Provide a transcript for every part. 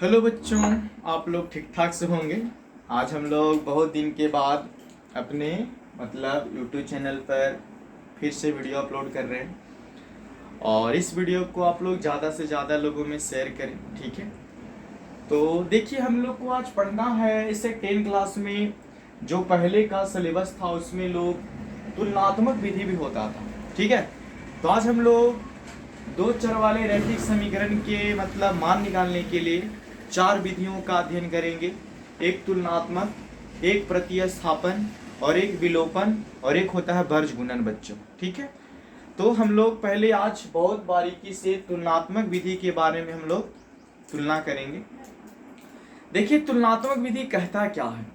Hello बच्चों, आप लोग ठीक ठाक से होंगे। आज हम लोग बहुत दिन के बाद अपने यूट्यूब चैनल पर फिर से वीडियो अपलोड कर रहे हैं और इस वीडियो को आप लोग ज़्यादा से ज़्यादा लोगों में शेयर करें, ठीक है। तो देखिए, हम लोग को आज पढ़ना है इसे 10 क्लास में जो पहले का सिलेबस था उसमें लोग तुलनात्मक विधि भी होता था, ठीक है। तो आज हम लोग दो चर वाले रैखिक समीकरण के मान निकालने के लिए 4 विधियों का अध्ययन करेंगे। एक तुलनात्मक, एक प्रतिस्थापन और एक विलोपन और एक होता है वर्ज गुणन बच्चों, ठीक है। तो हम लोग पहले आज बहुत बारीकी से तुलनात्मक विधि के बारे में हम लोग तुलना करेंगे। देखिए, तुलनात्मक विधि कहता क्या है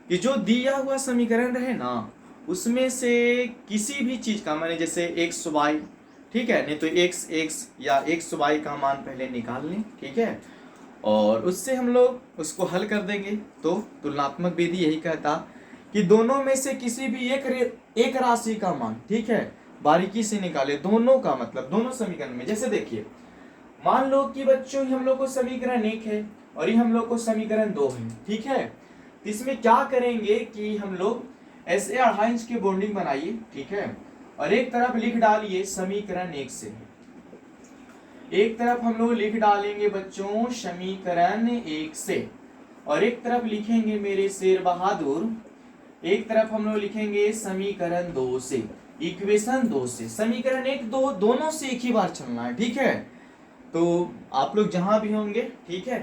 कि जो दिया हुआ समीकरण रहे ना उसमें से किसी भी चीज का माने जैसे एक्स वाई, ठीक है, नहीं तो एक्स एक्स या एक्स वाई का मान पहले निकाल लें, ठीक है, और उससे हम लोग उसको हल कर देंगे। तो तुलनात्मक विधि यही कहता कि दोनों में से किसी भी एक राशि का मान, ठीक है, बारीकी से निकाले दोनों का दोनों समीकरण में। जैसे देखिए, मान लो कि बच्चों हम लोग को समीकरण 1 है और ये हम लोग को समीकरण 2 है, ठीक है। तो इसमें क्या करेंगे कि हम लोग ऐसे 2.5 इंच की बॉन्डिंग बनाइए, ठीक है, और एक तरफ लिख डालिए समीकरण 1 से, एक तरफ हम लोग लिख डालेंगे बच्चों समीकरण 1 से, और एक तरफ लिखेंगे मेरे शेर बहादुर, एक तरफ हम लोग लिखेंगे समीकरण 2 से, इक्वेशन 2 से। समीकरण 1 2 दोनों से एक ही बार चलना है, ठीक है। तो आप लोग जहां भी होंगे, ठीक है,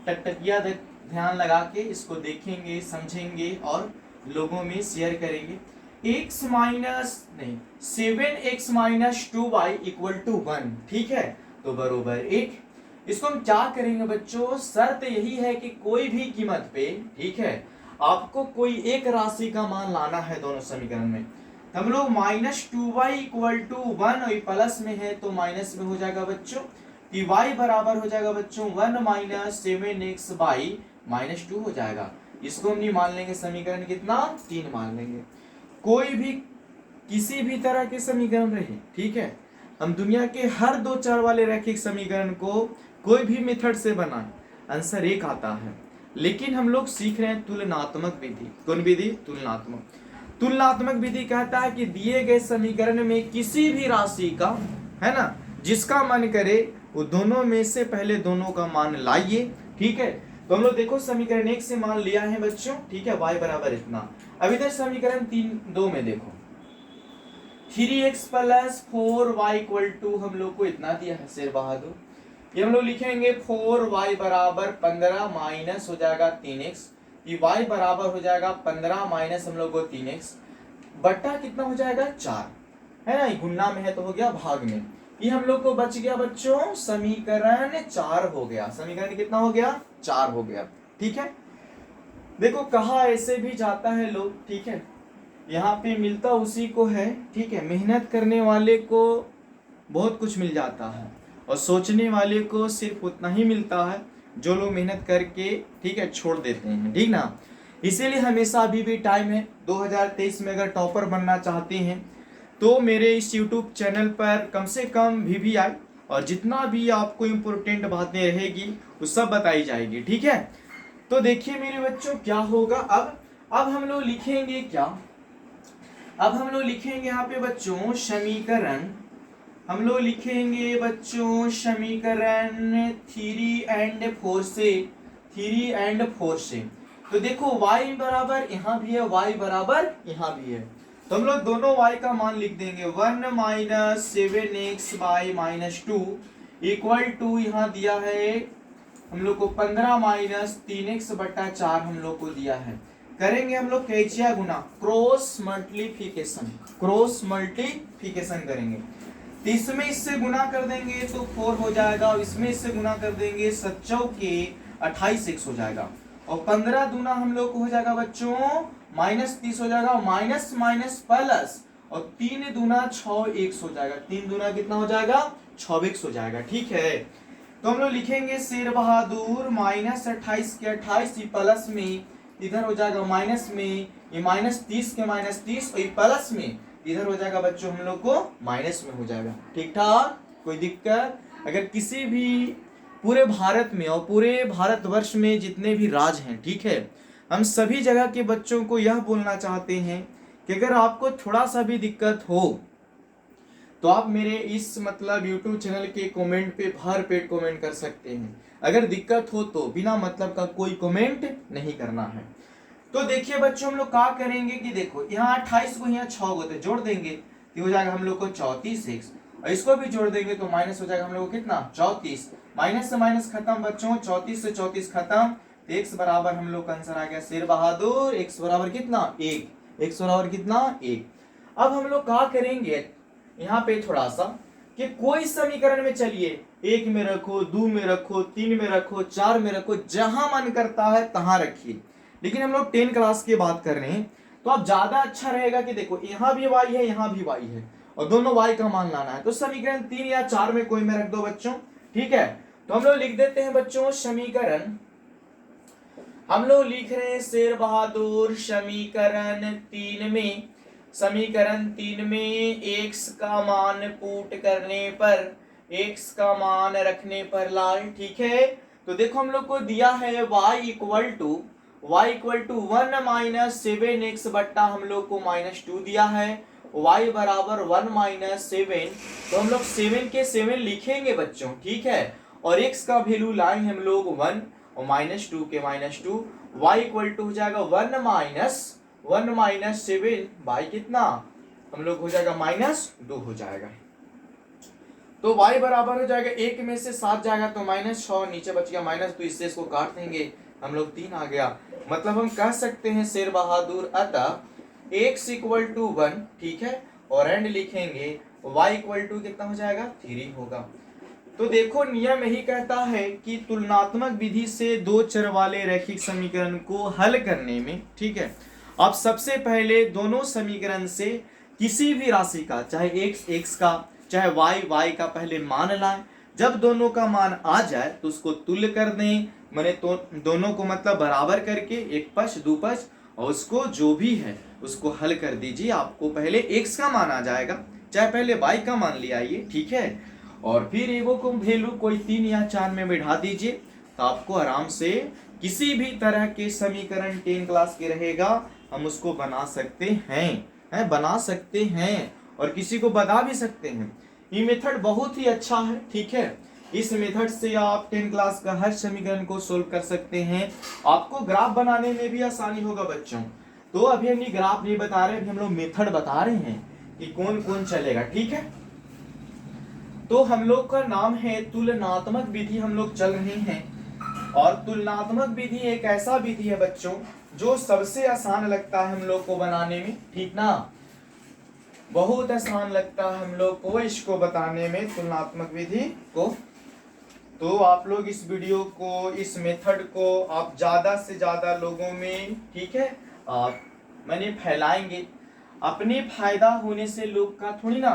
टकटकिया ध्यान लगा के इसको देखेंगे, समझेंगे और लोगों में शेयर करेंगे। x माइनस नहीं 7x minus 2y equal to 1, ठीक है, तो बरोबर 1। इसको हम क्या करेंगे बच्चों, शर्त यही है कि कोई भी कीमत पे, ठीक है, आपको कोई एक राशि का मान लाना है दोनों समीकरण में। हम लोग माइनस 2y इक्वल टू 1 और प्लस में है तो माइनस में हो जाएगा बच्चों, कि y बराबर हो जाएगा बच्चों 1 माइनस 7x बाई माइनस 2 हो जाएगा। इसको हम नहीं मान लेंगे, समीकरण कितना 3 मान लेंगे। कोई भी किसी भी तरह के समीकरण रहे, ठीक है, हम दुनिया के हर दो चर वाले रैखिक समीकरण को कोई भी मेथड से बनाएं, आंसर एक आता है। लेकिन हम लोग सीख रहे हैं तुलनात्मक विधि। कौन विधि? तुलनात्मक। तुलनात्मक विधि कहता है कि दिए गए समीकरण में किसी भी राशि का, है ना, जिसका मन करे वो दोनों में से पहले दोनों का मान लाइए, ठीक है। तो हम लोग देखो समीकरण 1 से मान लिया है बच्चों, ठीक है, y बराबर इतना। अब इधर समीकरण 2 में देखो 3x plus 4y equal to हम लोग को इतना दिया है शेर बहादुर। ये हम लोग लिखेंगे 4y बराबर 15 माइनस हो जाएगा 3x, ये y बराबर हो जाएगा 15 माइनस हम लोग को 3x बट्टा कितना हो जाएगा 4, है ना, ये गुणा में है तो हो गया भाग में। ये हम लोग को बच गया बच्चों समीकरण 4 हो गया। समीकरण कितना हो गया? 4 हो गया, ठीक है। देखो कहा ऐसे भी जाता है लोग, ठीक है, यहाँ पे मिलता उसी को है, ठीक है, मेहनत करने वाले को बहुत कुछ मिल जाता है और सोचने वाले को सिर्फ उतना ही मिलता है जो लोग मेहनत करके, ठीक है, छोड़ देते हैं, ठीक ना। इसीलिए हमेशा अभी भी टाइम है। 2023 में अगर टॉपर बनना चाहते हैं तो मेरे इस YouTube चैनल पर कम से कम VVI और जितना भी आपको इम्पोर्टेंट बातें रहेगी वो सब बताई जाएगी, ठीक है। तो देखिए मेरे बच्चों क्या होगा अब हम लोग लिखेंगे क्या, अब हम लोग लिखेंगे यहाँ पे बच्चों समीकरण, हम लोग लिखेंगे बच्चों समीकरण 3 and 4 से, 3 and 4 से। तो देखो y बराबर यहाँ भी है, y बराबर यहाँ भी है, तो हम लोग दोनों y का मान लिख देंगे 1 minus 7x by minus 2 equal to यहाँ दिया है हम लोग को 15 माइनस 3x बट्टा 4 हम लोग को दिया है। करेंगे हम लोग कैचिया गुना, क्रॉस मल्टीप्लिकेशन, क्रॉस मल्टीप्लिकेशन करेंगे। तो इसमें इससे गुना कर देंगे तो 4 हो जाएगा और इसमें इससे गुना कर देंगे 7 के 28x हो जाएगा और 15 दूना हम लोग को हो जाएगा बच्चों माइनस 30 हो जाएगा, माइनस माइनस प्लस और 3 दूना 6x हो जाएगा, 3 दूना कितना हो जाएगा 6x हो जाएगा, ठीक है। तो हम लोग लिखेंगे शेर बहादुर माइनस 28 के 28 प्लस में इधर हो जाएगा माइनस में, ये माइनस 30 के माइनस 30 और ये प्लस में इधर हो जाएगा बच्चों हम लोग को माइनस में हो जाएगा, ठीक ठाक। कोई दिक्कत? अगर किसी भी पूरे भारत में और पूरे भारतवर्ष में जितने भी राज्य हैं, ठीक है, हम सभी जगह के बच्चों को यह बोलना चाहते हैं कि अगर आपको थोड़ा सा भी दिक्कत हो तो आप मेरे इस मतलब YouTube चैनल के कमेंट पे भर पेट कमेंट कर सकते हैं। अगर दिक्कत हो तो बिना मतलब का कोई कमेंट नहीं करना है। तो देखिए बच्चों, हम लोग क्या करेंगे कि देखो यहाँ 28 को यहाँ 6 को तो जोड़ देंगे तो हो जाएगा हम लोग को 34x, और इसको भी जोड़ देंगे तो माइनस हो जाएगा हम लोग को कितना 34। माइनस से माइनस खत्म बच्चों, 34 से 34 खत्म, तो x बराबर हम लोग का आंसर आ गया शेर बहादुर, x बराबर कितना 1, x बराबर कितना 1। अब हम लोग क्या करेंगे यहाँ पे थोड़ा सा कि कोई समीकरण में चलिए 1 में रखो, 2 में रखो, 3 में रखो, 4 में रखो, जहां मन करता है तहां रखिए। लेकिन हम लोग 10 क्लास की बात कर रहे हैं तो अब ज्यादा अच्छा रहेगा कि देखो यहाँ भी y है, यहाँ भी y है, और दोनों y का मान लाना है। तो समीकरण 3 या 4 में कोई में रख दो बच्चों, ठीक है। तो हम लोग लिख देते हैं बच्चों समीकरण, हम लोग लिख रहे हैं शेर बहादुर समीकरण 3 में, समीकरण 3 में x का मान पुट करने पर, x का मान रखने पर लाल, ठीक है। तो देखो हम लोग को दिया है y equal to 1 minus 7x बट्टा हम लोग को -2 दिया है, y बराबर 1 माइनस 7, तो हम लोग 7 के 7 लिखेंगे बच्चों, ठीक है। और x का वैल्यू लाएंगे हम लोग 1 और -2 के -2, y इक्वल टू हो जाएगा 1 माइनस 7 बाई कितना हम लोग हो जाएगा -2 हो जाएगा। तो y बराबर हो जाएगा 1 में से 7 जाएगा तो -6, नीचे बच गया -2, इससे इसको काट देंगे हम लोग 3 आ गया। मतलब हम कह सकते हैं शेर बहादुर अतः x इक्वल टू 1, ठीक है, और एंड लिखेंगे y इक्वल टू कितना हो जाएगा 3 होगा। तो देखो नियम यही कहता है कि तुलनात्मक विधि से दो चर वाले रैखिक समीकरण को हल करने में, ठीक है, आप सबसे पहले दोनों समीकरण से किसी भी राशि का, चाहे x का चाहे y का पहले मान लाएं। जब दोनों का मान आ जाए तो उसको तुल्य कर दें, मैंने तो दोनों को मतलब बराबर करके एक पक्ष दो पक्ष, और उसको जो भी है उसको हल कर दीजिए। आपको पहले x का मान आ जाएगा, चाहे पहले y का मान ले आइए, ठीक है, और फिर एगो को वैल्यू कोई 3 या 4 में बैठा दीजिए, तो आपको आराम से किसी भी तरह के समीकरण 10 क्लास के रहेगा हम उसको बना सकते हैं, बना सकते हैं, और किसी को बता भी सकते हैं। ये मेथड बहुत ही अच्छा है, ठीक है। इस मेथड से आप 10 क्लास का हर समीकरण को सोल्व कर सकते हैं। आपको ग्राफ बनाने में भी आसानी होगा बच्चों। तो अभी हम ये ग्राफ नहीं बता रहे, अभी हम लोग मेथड बता रहे हैं कि कौन कौन चलेगा, ठीक है। तो हम लोग का नाम है तुलनात्मक विधि, हम लोग चल रहे हैं, और तुलनात्मक विधि एक ऐसा विधि है बच्चों जो सबसे आसान लगता है हम लोग को बनाने में, ठीक ना, बहुत आसान लगता है हम लोग को इसको बताने में, तुलनात्मक विधि को। तो आप लोग इस वीडियो को, इस मेथड को आप ज्यादा से ज्यादा लोगों में, ठीक है, आप मैंने फैलाएंगे। अपने फायदा होने से लोग का थोड़ी ना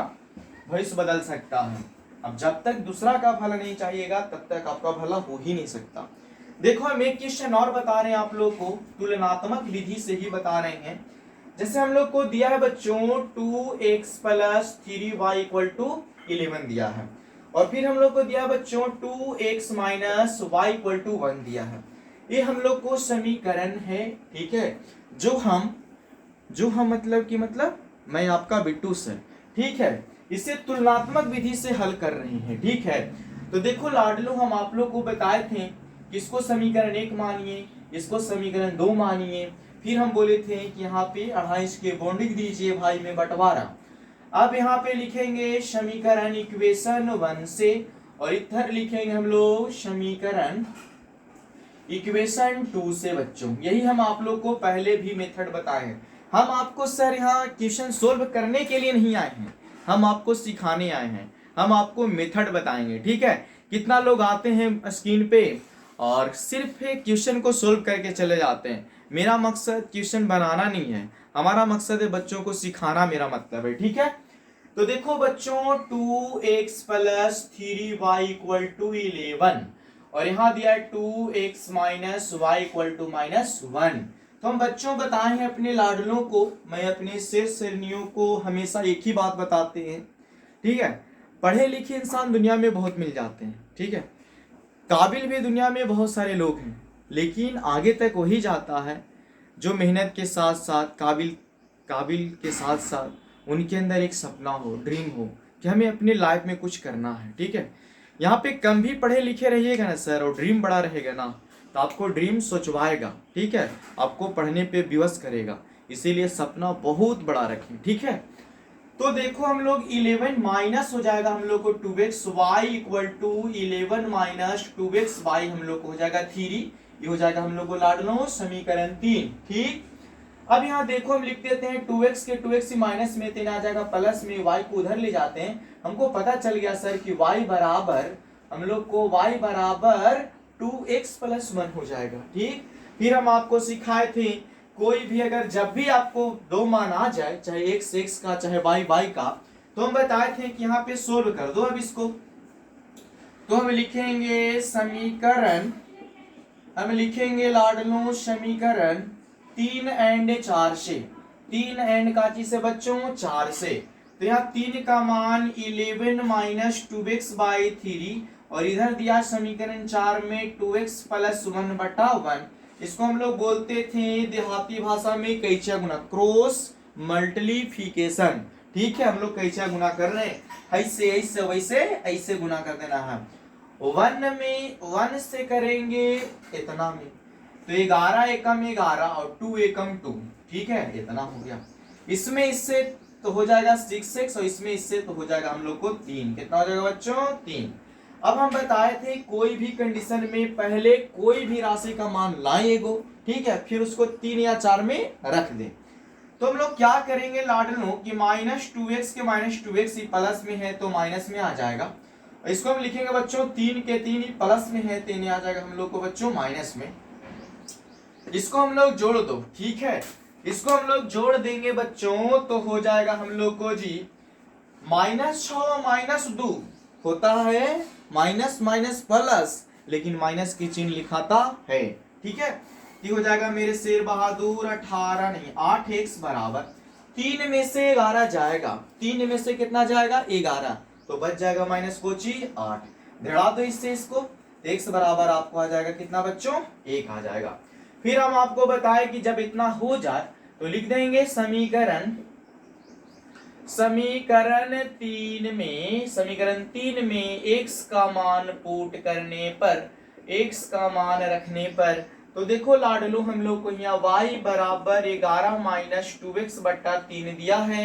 भविष्य बदल सकता है। अब जब तक दूसरा का भला नहीं चाहिएगा तब तक आपका भला हो ही नहीं सकता। देखो हम एक क्वेश्चन और बता रहे हैं आप लोग को, तुलनात्मक विधि से ही बता रहे हैं। जैसे हम लोग को दिया है बच्चों 2x + 3y = 11 दिया है, और फिर हम लोग को दिया बच्चों 2x - y = 1 दिया है। ये हम लोग को समीकरण है, ठीक है, जो हम मतलब मैं आपका बिट्टू सर, ठीक है, इसे तुलनात्मक विधि से हल कर रहे हैं, ठीक है। तो देखो लाडलो, हम आप लोग को बताए थे कि इसको समीकरण 1 मानिए, इसको समीकरण 2 मानिए, फिर हम बोले थे कि यहाँ पे 28 के बॉन्डिंग दीजिए भाई में बंटवारा। अब यहाँ पे लिखेंगे समीकरण इक्वेशन 1 से, और इधर लिखेंगे हम लोग समीकरण इक्वेशन 2 से बच्चों। यही हम आप लोग को पहले भी मेथड बताए हैं। हम आपको सर यहाँ क्वेश्चन सोल्व करने के लिए नहीं आए हैं, हम आपको सिखाने आए हैं, हम आपको मेथड बताएंगे, ठीक है। कितना लोग आते हैं स्क्रीन पे और सिर्फ क्वेश्चन को सोल्व करके चले जाते हैं। मेरा मकसद क्वेश्चन बनाना नहीं है, हमारा मकसद है बच्चों को सिखाना, मेरा मतलब है, ठीक है। तो देखो बच्चों 2x + 3y = 11, और यहाँ दिया है 2x - y = -1। तो हम बच्चों बताए हैं अपने लाडलों को, मैं अपने शेरनियों को हमेशा एक ही बात बताते हैं, ठीक है। पढ़े लिखे इंसान दुनिया में बहुत मिल जाते हैं, ठीक है। काबिल भी दुनिया में बहुत सारे लोग हैं, लेकिन आगे तक वही जाता है जो मेहनत के साथ साथ काबिल के साथ साथ उनके अंदर एक सपना हो, ड्रीम हो कि हमें अपनी लाइफ में कुछ करना है। ठीक है, यहाँ पे कम भी पढ़े लिखे रहिएगा ना सर और ड्रीम बड़ा रहेगा ना, तो आपको ड्रीम सोचवाएगा। ठीक है, आपको पढ़ने पे विवश करेगा, इसीलिए सपना बहुत बड़ा रखें। ठीक है, तो देखो हम लोग 11 माइनस हो जाएगा हम लोग को 2x y equal to 11 minus 2x y हम लोग को हो जाएगा 3। ये हो जाएगा हम लोग को लाडलो समीकरण 3। ठीक, अब यहाँ देखो हम लिख देते हैं 2x के 2x माइनस में 3 आ जाएगा प्लस में, y को उधर ले जाते हैं। हमको पता चल गया सर कि y बराबर हम लोग को y बराबर 2x प्लस 1 हो जाएगा। ठीक, फिर हम आपको सिखाए थे कोई भी अगर जब भी आपको दो मान आ जाए, चाहे x का चाहे y का, तो हम बताए थे कि यहाँ पे सोल्व कर दो। अब इसको तो हम लिखेंगे समीकरण, हम लिखेंगे लाडलो समीकरण 3 एंड 4 से। 3 एंड का चीज से बच्चों 4 से, तो यहाँ 3 का मान 11 माइनस 2x बाई 3 और इधर दिया समीकरण 4 में 2x प्लस 1 बटा 1। इसको हम लोग बोलते थे देहाती भाषा में कैचा गुना, क्रॉस मल्टीप्लिकेशन। ठीक है, हम लोग कैचा गुना कर रहे हैं, ऐसे ऐसे वैसे ऐसे गुना कर देना है। 1 में 1 से करेंगे इतना में, तो 11 एकम 11 और 2 एकम 2। ठीक है, इतना हो गया। इसमें इससे तो हो जाएगा 6x और इसमें इससे तो हो जाएगा हम लोग को 3। कितना हो जाएगा बच्चों 3। अब हम बताए थे कोई भी कंडीशन में पहले कोई भी राशि का मान लाएं एगो, ठीक है, फिर उसको 3 या 4 में रख दें। तो हम लोग क्या करेंगे लाडलो कि माइनस 2x के माइनस 2x प्लस में है तो माइनस में आ जाएगा। इसको हम लिखेंगे बच्चों 3 के 3 प्लस में है, 3 आ जाएगा हम लोग को बच्चों माइनस में। इसको हम लोग जोड़ दो। ठीक है, इसको हम लोग जोड़ देंगे बच्चों तो हो जाएगा हम लोग को जी -6 माइनस 2 होता है माइनस माइनस प्लस, लेकिन माइनस की चिन्ह लिखाता है। ठीक है, ये हो जाएगा मेरे शेर बहादुर 18 नहीं 8x बराबर 3 में से 11 जाएगा, 3 में से कितना जाएगा 11, तो बच जाएगा माइनस कोची 8। घड़ा दो इससे इसको, x बराबर आपको आ जाएगा कितना बच्चों 1 आ जाएगा। फिर हम आपको बताएं कि जब इतना हो जाए तो लिख देंगे समीकरण 3 में x का मान पुट करने पर, x का मान रखने पर, तो देखो लाडलो हम लोग को यहाँ y बराबर 11 माइनस 2x बट्टा 3 दिया है।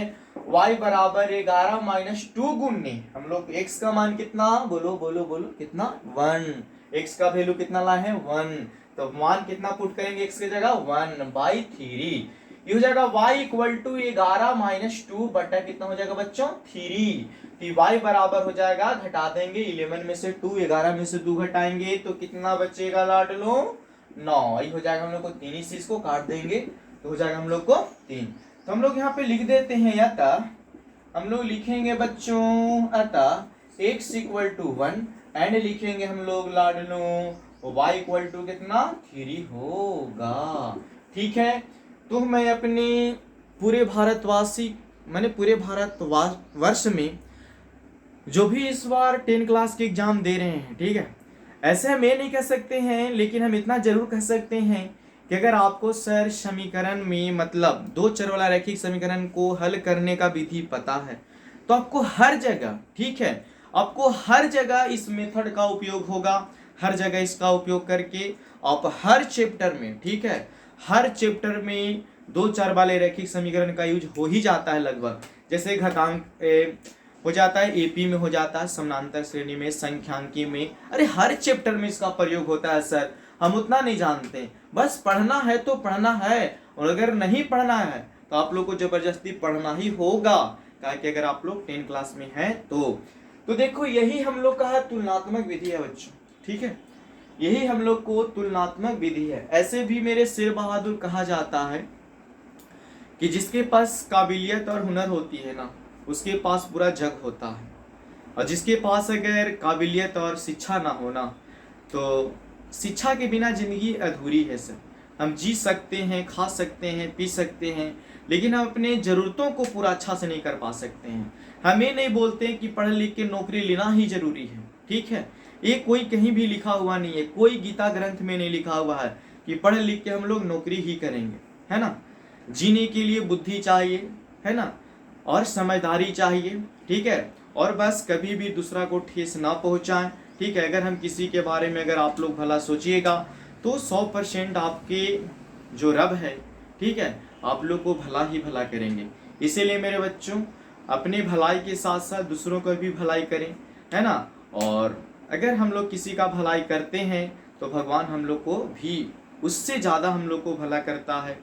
y बराबर 11 माइनस 2 गुणने हम लोग x का मान कितना बोलो बोलो बोलो कितना 1, x का वैल्यू कितना लाए हैं 1, तो मान कितना पुट करेंगे x की जगह 1/3। ये हो जाएगा y इक्वल टू 11 माइनस 2 बटा कितना हो जाएगा बच्चों 3। तो y बराबर हो जाएगा, घटा देंगे 11 में से 2, 11 में से 2 घटाएंगे तो कितना बचेगा लाडलो 9। ये हो जाएगा हम लोग को 3, इस चीज को काट देंगे तो हो जाएगा हम लोग को 3। तो हम लोग यहाँ पे लिख देते हैं अतः, हम लोग लिखेंगे बच्चों अतः x इक्वल टू 1 एंड लिखेंगे हम लोग लाडलो y इक्वल टू कितना 3 होगा। ठीक है, तो मैं अपने पूरे भारतवर्ष में जो भी इस बार 10 क्लास के एग्जाम दे रहे हैं, ठीक है, ऐसे हम ये नहीं कह सकते हैं, लेकिन हम इतना जरूर कह सकते हैं कि अगर आपको सर समीकरण में मतलब 2 चर वाला रैखिक समीकरण को हल करने का विधि पता है, तो आपको हर जगह, ठीक है, आपको हर जगह इस मेथड का उपयोग होगा। हर जगह इसका उपयोग करके आप हर चैप्टर में, ठीक है, हर चैप्टर में 2 चर वाले रैखिक समीकरण का यूज हो ही जाता है लगभग। जैसे घातांक हो जाता है, एपी में हो जाता है, समानांतर श्रेणी में, संख्यांकी में, अरे हर चैप्टर में इसका प्रयोग होता है सर। हम उतना नहीं जानते, बस पढ़ना है तो पढ़ना है, और अगर नहीं पढ़ना है तो आप लोग को जबरदस्ती पढ़ना ही होगा, कि अगर आप लोग 10 क्लास में हैं तो देखो यही हम लोग का तुलनात्मक विधि है बच्चों। ठीक है, यही हम लोग को तुलनात्मक विधि है। ऐसे भी मेरे शेर बहादुर कहा जाता है कि जिसके पास काबिलियत और हुनर होती है ना, उसके पास पूरा जग होता है, और जिसके पास अगर काबिलियत और शिक्षा ना होना, तो शिक्षा के बिना जिंदगी अधूरी है सर। हम जी सकते हैं, खा सकते हैं, पी सकते हैं, लेकिन हम अपने ज़रूरतों को पूरा अच्छा से नहीं कर पा सकते हैं। हम ये नहीं बोलते कि पढ़ लिख के नौकरी लेना ही जरूरी है, ठीक है, ये कोई कहीं भी लिखा हुआ नहीं है, कोई गीता ग्रंथ में नहीं लिखा हुआ है कि पढ़ लिख के हम लोग नौकरी ही करेंगे, है ना। जीने के लिए बुद्धि चाहिए, है ना, और समझदारी चाहिए, ठीक है। और बस कभी भी दूसरा को ठेस ना पहुंचाएं, ठीक है। अगर हम किसी के बारे में अगर आप लोग भला सोचिएगा तो 100% आपके जो रब है, ठीक है, आप लोग को भला ही भला करेंगे। इसीलिए मेरे बच्चों, अपने भलाई के साथ साथ दूसरों का भी भलाई करें, है ना। और अगर हम लोग किसी का भलाई करते हैं तो भगवान हम लोग को भी उससे ज़्यादा हम लोग को भला करता है।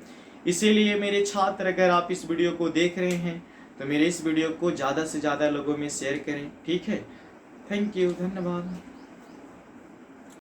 इसीलिए मेरे छात्र, अगर आप इस वीडियो को देख रहे हैं तो मेरे इस वीडियो को ज़्यादा से ज़्यादा लोगों में शेयर करें, ठीक है। थैंक यू, धन्यवाद।